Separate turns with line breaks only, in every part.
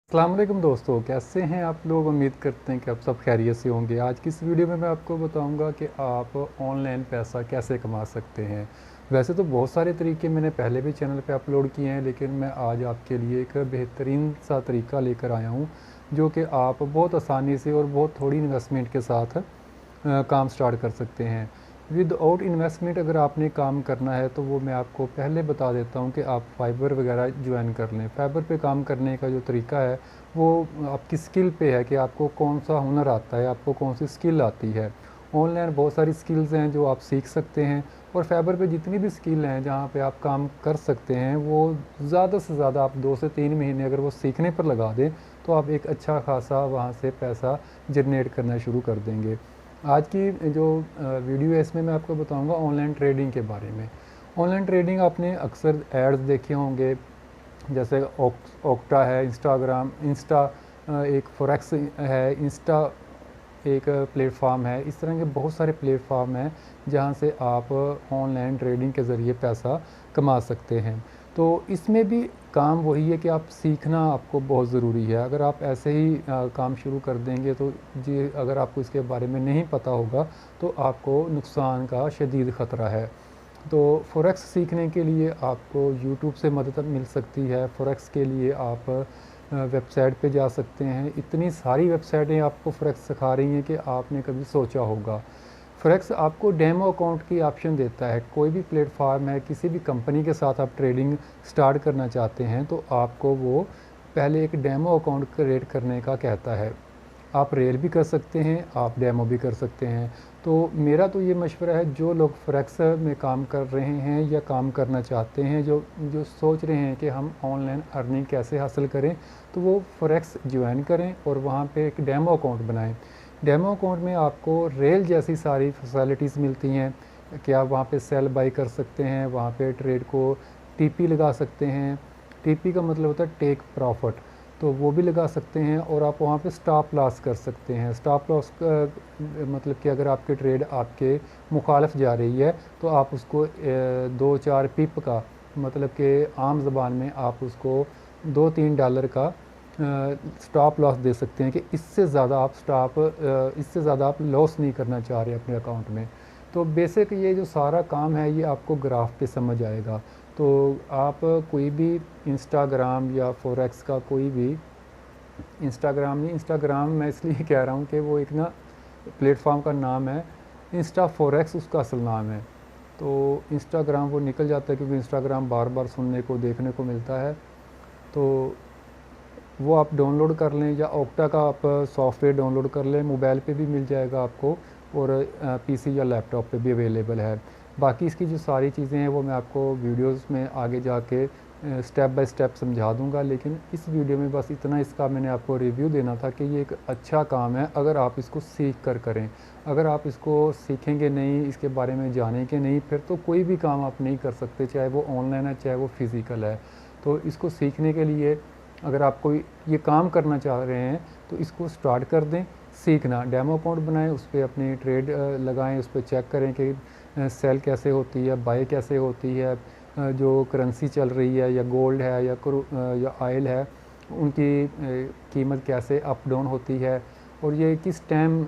अस्सलाम वालेकुम दोस्तों, कैसे हैं आप लोग। उम्मीद करते हैं कि आप सब खैरियत से होंगे। आज की इस वीडियो में मैं आपको बताऊंगा कि आप ऑनलाइन पैसा कैसे कमा सकते हैं। वैसे तो बहुत सारे तरीके मैंने पहले भी चैनल पे अपलोड किए हैं, लेकिन मैं आज आपके लिए एक बेहतरीन सा तरीका लेकर आया हूं जो कि आप बहुत आसानी से और बहुत थोड़ी इन्वेस्टमेंट के साथ काम स्टार्ट कर सकते हैं। विदाउट इन्वेस्टमेंट अगर आपने काम करना है तो वो मैं आपको पहले बता देता हूँ कि आप फाइबर वगैरह ज्वाइन कर लें। फाइबर पे काम करने का जो तरीका है वो आपकी स्किल पे है कि आपको कौन सा हुनर आता है, आपको कौन सी स्किल आती है। ऑनलाइन बहुत सारी स्किल्स हैं जो आप सीख सकते हैं, और फाइबर पे जितनी भी स्किल हैं जहाँ पे आप काम कर सकते हैं वो ज़्यादा से ज़्यादा आप 2 से 3 महीने अगर वो सीखने पर लगा दें तो आप एक अच्छा खासा वहाँ से पैसा जनरेट करना शुरू कर देंगे। आज की जो वीडियो है इसमें मैं आपको बताऊंगा ऑनलाइन ट्रेडिंग के बारे में। ऑनलाइन ट्रेडिंग आपने अक्सर एड्स देखे होंगे, जैसे ओक्टा है, इंस्टा एक फॉरेक्स है, इंस्टा एक प्लेटफॉर्म है। इस तरह के बहुत सारे प्लेटफॉर्म हैं जहां से आप ऑनलाइन ट्रेडिंग के ज़रिए पैसा कमा सकते हैं। तो इसमें भी काम वही है कि आप सीखना आपको बहुत ज़रूरी है। अगर आप ऐसे ही काम शुरू कर देंगे तो जी, अगर आपको इसके बारे में नहीं पता होगा तो आपको नुकसान का शदीद ख़तरा है। तो फ़ॉरेक्स सीखने के लिए आपको यूट्यूब से मदद मिल सकती है। फ़ॉरेक्स के लिए आप वेबसाइट पे जा सकते हैं। इतनी सारी वेबसाइटें आपको फ़ॉरेक्स सिखा रही हैं कि आपने कभी सोचा होगा। फ़ॉरेक्स आपको डेमो अकाउंट की ऑप्शन देता है। कोई भी प्लेटफॉर्म है, किसी भी कंपनी के साथ आप ट्रेडिंग स्टार्ट करना चाहते हैं तो आपको वो पहले एक डेमो अकाउंट क्रिएट करने का कहता है। आप रेल भी कर सकते हैं, आप डेमो भी कर सकते हैं। तो मेरा तो ये मशवरा है, जो लोग फ़ॉरेक्स में काम कर रहे हैं या काम करना चाहते हैं, जो जो सोच रहे हैं कि हम ऑनलाइन अर्निंग कैसे हासिल करें, तो वो फ़ॉरेक्स ज्वाइन करें और वहाँ पे एक डेमो अकाउंट बनाएं। डेमो अकाउंट में आपको रेल जैसी सारी फैसिलिटीज़ मिलती हैं कि आप वहाँ पे सेल बाई कर सकते हैं, वहाँ पे ट्रेड को टीपी लगा सकते हैं। टीपी का मतलब होता है टेक प्रॉफिट, तो वो भी लगा सकते हैं। और आप वहाँ पे स्टॉप लॉस कर सकते हैं। स्टॉप लॉस का मतलब कि अगर आपकी ट्रेड आपके मुखालफ जा रही है तो आप उसको 2-4 पिप का, मतलब कि आम ज़बान में आप उसको $2-3 का स्टॉप लॉस दे सकते हैं कि इससे ज़्यादा आप लॉस नहीं करना चाह रहे अपने अकाउंट में। तो बेसिक ये जो सारा काम है ये आपको ग्राफ पे समझ आएगा। तो आप कोई भी इंस्टाग्राम या फॉरेक्स का कोई भी, इंस्टाग्राम मैं इसलिए कह रहा हूँ कि वो एक ना प्लेटफॉर्म का नाम है, इंस्टा फॉरेक्स उसका असल नाम है। तो इंस्टाग्राम वो निकल जाता है क्योंकि इंस्टाग्राम बार बार सुनने को देखने को मिलता है। तो वो आप डाउनलोड कर लें, या ओक्टा का आप सॉफ्टवेयर डाउनलोड कर लें, मोबाइल पे भी मिल जाएगा आपको, और पीसी या लैपटॉप पे भी अवेलेबल है। बाकी इसकी जो सारी चीज़ें हैं वो मैं आपको वीडियोस में आगे जाके स्टेप बाय स्टेप समझा दूंगा, लेकिन इस वीडियो में बस इतना इसका मैंने आपको रिव्यू देना था कि ये एक अच्छा काम है अगर आप इसको सीख कर करें। अगर आप इसको सीखेंगे नहीं, इसके बारे में जानेंगे नहीं, फिर तो कोई भी काम आप नहीं कर सकते, चाहे वो ऑनलाइन है चाहे वो फिज़िकल है। तो इसको सीखने के लिए अगर आप कोई ये काम करना चाह रहे हैं तो इसको स्टार्ट कर दें। सीखना, डेमो अकाउंट बनाएं, उस पर अपनी ट्रेड लगाएं, उस पर चेक करें कि सेल कैसे होती है, बाय कैसे होती है, जो करेंसी चल रही है या गोल्ड है या ऑयल है, उनकी कीमत कैसे अप डाउन होती है, और ये किस टाइम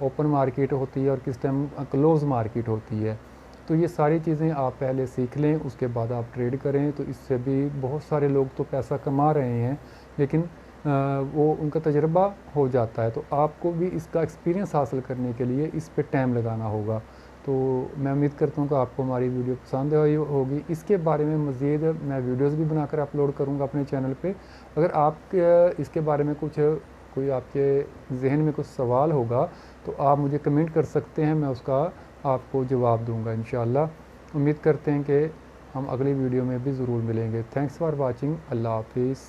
ओपन मार्केट होती है और किस टाइम क्लोज़ मार्केट होती है। तो ये सारी चीज़ें आप पहले सीख लें, उसके बाद आप ट्रेड करें। तो इससे भी बहुत सारे लोग तो पैसा कमा रहे हैं, लेकिन वो उनका तजर्बा हो जाता है। तो आपको भी इसका एक्सपीरियंस हासिल करने के लिए इस पे टाइम लगाना होगा। तो मैं उम्मीद करता हूँ कि आपको हमारी वीडियो पसंद आई होगी। इसके बारे में मज़ीद मैं वीडियोस भी बनाकर अपलोड करूँगा अपने चैनल पे। अगर आप इसके बारे में कोई आपके जहन में कुछ सवाल होगा तो आप मुझे कमेंट कर सकते हैं, मैं उसका आपको जवाब दूंगा इंशाअल्लाह। उम्मीद करते हैं कि हम अगली वीडियो में भी ज़रूर मिलेंगे। Thanks for watching. अल्लाह हाफिज़।